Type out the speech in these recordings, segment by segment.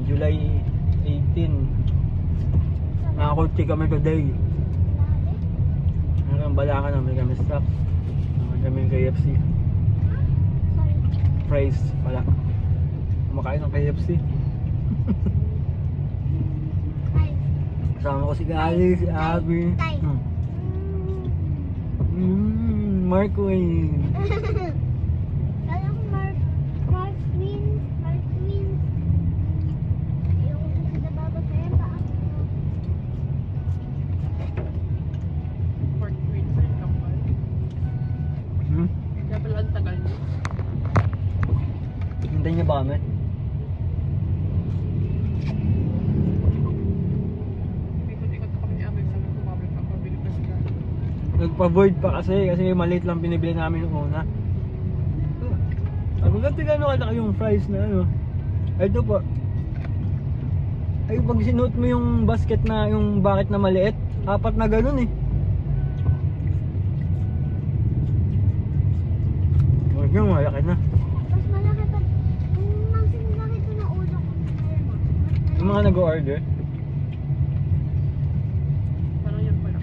July 18. Nakakotse kami today. Hanggang Balangan namin kami stop. Naman kami KFC. Fries pala. Kumakain ng KFC. Kasama ko si Gali, si Abby. Mark Wayne. Kala ko Mark Wayne. Yung sa baba sa'yo pa ako. Mark Wayne sa kapal. Kaya pala ang tagal niya. Hintayin niyo ba kami? Ikot-ikot na kami ni Abel. Sabi ko, Abel, papabili pa sila. Nagpa-void pa kasi maliit lang binibili namin noong una. Ako ganti gano'n kalaki yung fries na ano. Ito po. Ay pag sinuot mo yung basket na yung bucket na maliit, apat na gano'n eh. Huwag yung malaki na. Mas malaki pa. Mas malaki ito na ulo ko. Alam mo. Yung mga nag-order. Parang yan pala.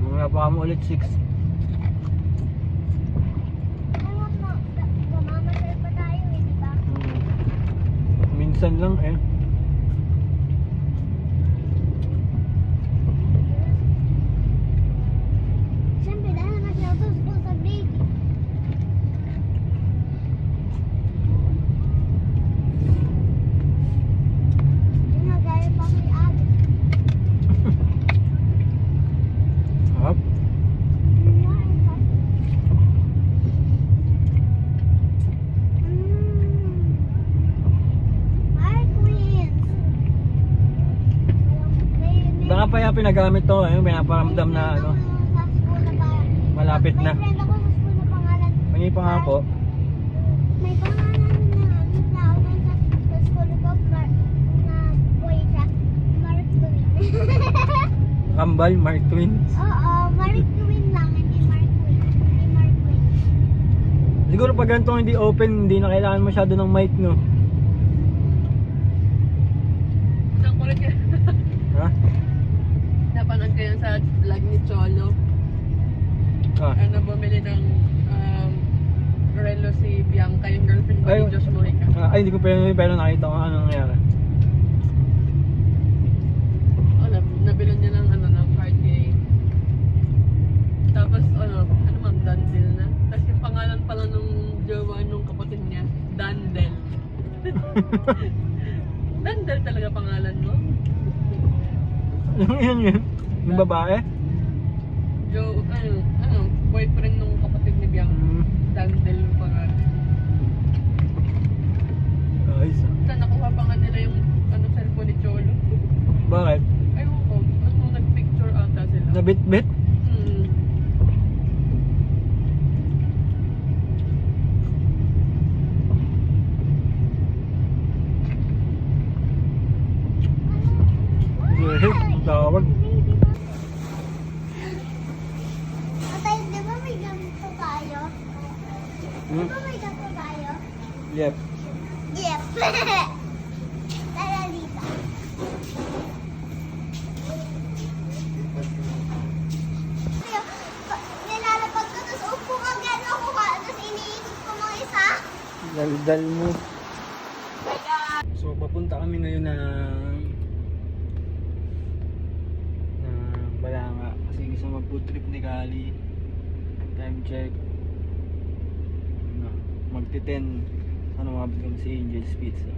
Mga pa mo ulit 6. Alam mo, gamamasal pa tayo eh, di ba? Minsan lang eh. Siyempre, dahil nag-sautos ko sa baby. Yung nagaya pa kay Abby. Hop. Mark Wayne. Baka pa yung pinagamit to eh. Pinaparamdam na ano. Malapit na. May friend ako sa school na pangalan. Pangi pa nga po. May pangalan na ako sa school ko na boy siya. Mark Wayne. Kambal, Mark Twins. Oo, Mark Wayne lang, hindi Mark Wayne. Hindi Mark Wayne. Siguro pag ganito hindi open, hindi na kailangan masyado ng mic no. Isang kulit ka. Ha? Napanood ko yan sa vlog ni Cholo. Ah. Ano, bumili ng relo si Bianca, yung girlfriend ko Ay, ni Josh Mojica. Ay, hindi ko pero nakita ko ano nangyari. Oh, nabilan niya ng ano, ng card game. Tapos ano ma'am, Dandel na. Tapos yung pangalan pala nung jowa nung kapatid niya, Dandel. Dandel talaga pangalan mo? Yun. Yung babae? Boyfriend nung kapatid ni Bianca. Dandel yung pangalan. Ayos ah. Saan nakuha pa nga nila yung cellphone ni Cholo? Bakit? Ayun ko, nag-picture ata sila. Nabit-bit? Ang tawag. Atay, di ba may ganito tayo? Di ba may ganito tayo? Yep. Yep. Tara dito. Nilalapag ko, tapos upo ka gano'n ako ka, tapos iniikot ko mga isa. Daldal mo. So papunta kami ngayon na Balanga kasi gusto mag-food trip ni Kali. Time check. Magti-10. Sana mabit kami si Angel's Pizza.